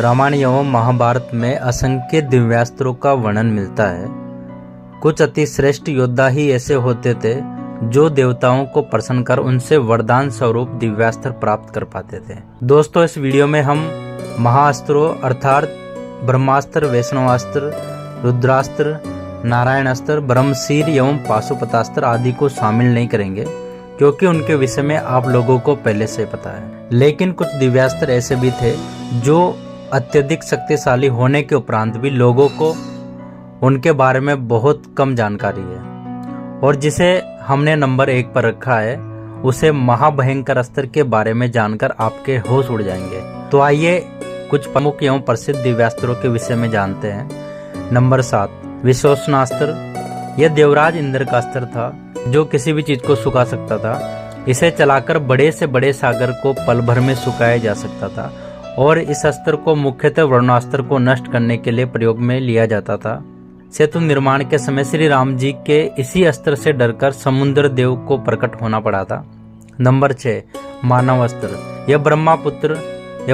रामायण एवं महाभारत में असंख्य दिव्यास्त्रों का वर्णन मिलता है। कुछ अति श्रेष्ठ योद्धा ही ऐसे होते थे जो देवताओं को प्रसन्न कर उनसे वरदान स्वरूप दिव्यास्त्र प्राप्त कर पाते थे। दोस्तों, इस वीडियो में हम महाअस्त्रों अर्थात ब्रह्मास्त्र, वैष्णवास्त्र, रुद्रास्त्र, नारायण अस्त्र, ब्रह्मशीर एवं पाशुपतास्त्र आदि को शामिल नहीं करेंगे क्योंकि उनके विषय में आप लोगों को पहले से पता है। लेकिन कुछ दिव्यास्त्र ऐसे भी थे जो अत्यधिक शक्तिशाली होने के उपरांत भी लोगों को उनके बारे में बहुत कम जानकारी है, और जिसे हमने नंबर 1 पर रखा है उसे महाभयंकर अस्त्र के बारे में जानकर आपके होश उड़ जाएंगे। तो आइए कुछ प्रमुख एवं प्रसिद्ध दिव्यास्त्रों के विषय में जानते हैं। नंबर 7, विशोषणास्त्र। यह देवराज इंद्र का अस्त्र था जो किसी भी चीज को सुखा सकता था। इसे चलाकर बड़े से बड़े सागर को पल भर में सुखाया जा सकता था, और इस अस्त्र को मुख्यतः वरुणास्त्र को नष्ट करने के लिए प्रयोग में लिया जाता था। सेतु निर्माण के समय श्री राम जी के इसी अस्त्र से डरकर समुद्र देव को प्रकट होना पड़ा था। नंबर 6, मानव अस्त्र। यह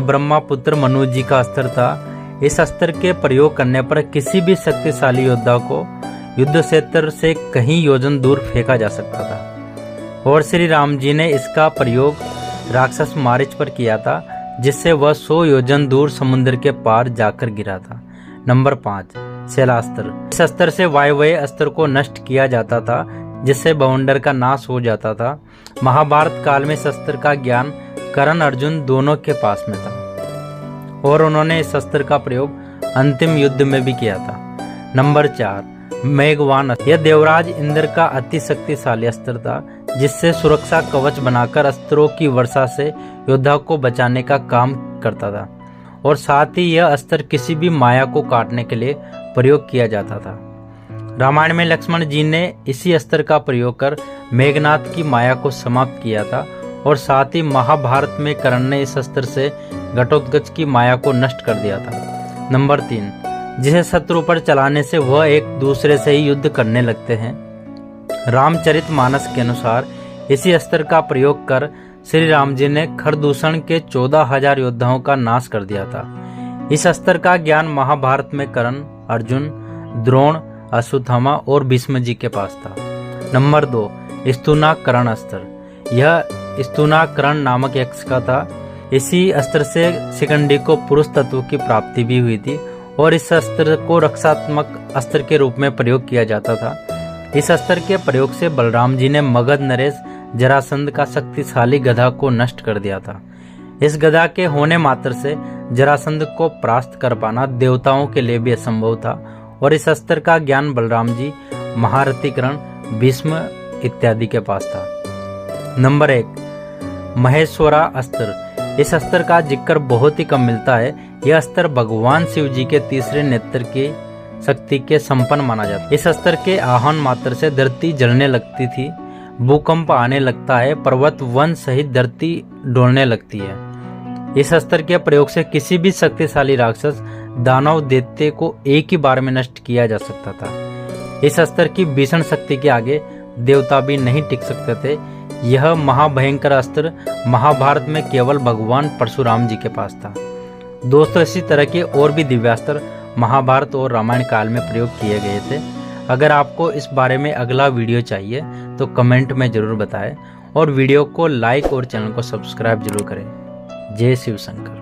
ब्रह्मापुत्र मनु जी का अस्त्र था। इस अस्त्र के प्रयोग करने पर किसी भी शक्तिशाली योद्धा को युद्ध क्षेत्र से कहीं योजन दूर फेंका जा सकता था, और श्री राम जी ने इसका प्रयोग राक्षस मारीच पर किया था, जिससे वह 100 योजन दूर समुद्र के पार जाकर गिरा था। नंबर 5, शैलास्त्र। इस अस्त्र से वायव्य अस्त्र को नष्ट किया जाता था, जिससे बवंडर का नाश हो जाता था। महाभारत काल में इस अस्त्र का ज्ञान कर्ण अर्जुन दोनों के पास में था, और उन्होंने इस अस्त्र का प्रयोग अंतिम युद्ध में भी किया था। नंबर 4, मेघवान। यह देवराज इंद्र का अति शक्तिशाली अस्त्र था, जिससे सुरक्षा कवच बनाकर अस्त्रों की वर्षा से योद्धा को बचाने का काम करता था, और साथ ही यह अस्त्र किसी भी माया को काटने के लिए प्रयोग किया जाता था। रामायण में लक्ष्मण जी ने इसी अस्त्र का प्रयोग कर मेघनाथ की माया को समाप्त किया था, और साथ ही महाभारत में कर्ण ने इस अस्त्र से घटोत्कच की माया को नष्ट कर दिया था। नंबर 3, जिसे शत्रु पर चलाने से वह एक दूसरे से ही युद्ध करने लगते हैं। रामचरितमानस के अनुसार इसी अस्त्र का प्रयोग कर श्री राम जी ने खरदूषण के 14,000 योद्धाओं का नाश कर दिया था। इस अस्त्र का ज्ञान महाभारत में कर्ण, अर्जुन, द्रोण, अश्वत्थामा और भीष्म जी के पास था। नंबर 2, स्तूनाकरण अस्त्र। यह स्तूनाकरण नामक यक्ष का था। इसी अस्त्र से शिखंडी को पुरुष तत्व की प्राप्ति भी हुई थी, और इस अस्त्र को रक्षात्मक अस्त्र के रूप में प्रयोग किया जाता था। इस अस्त्र के प्रयोग से बलराम जी ने मगध नरेश जरासंध का शक्तिशाली गधा को नष्ट कर दिया था। इस गधा के होने मात्र से जरासंध को परास्त कर पाना देवताओं के लिए भी असंभव था, और इस अस्त्र का ज्ञान बलराम जी, महारथी कर्ण, भीष्म इत्यादि के पास था। नंबर 1, महेश्वरा अस्त्र। इस अस्त्र का जिक्र बहुत ही कम मिलता है। यह अस्त्र भगवान शिव जी के तीसरे नेत्र की शक्ति के संपन्न माना जाता है। इस अस्त्र के आह्वान मात्र से धरती जलने लगती थी, भूकंप आने लगता है, पर्वत वन सहित धरती डोलने लगती है। इस अस्त्र के प्रयोग से किसी भी शक्तिशाली राक्षस, दानव, दैत्य को एक ही बार में नष्ट किया जा सकता था। इस अस्त्र की भीषण शक्ति के आगे देवता भी नहीं टिक सकते थे। यह महाभयंकर अस्त्र महाभारत में केवल भगवान परशुराम जी के पास था। दोस्तों, इसी तरह के और भी दिव्यास्त्र महाभारत और रामायण काल में प्रयोग किए गए थे। अगर आपको इस बारे में अगला वीडियो चाहिए तो कमेंट में जरूर बताएं, और वीडियो को लाइक और चैनल को सब्सक्राइब जरूर करें। जय शिव शंकर।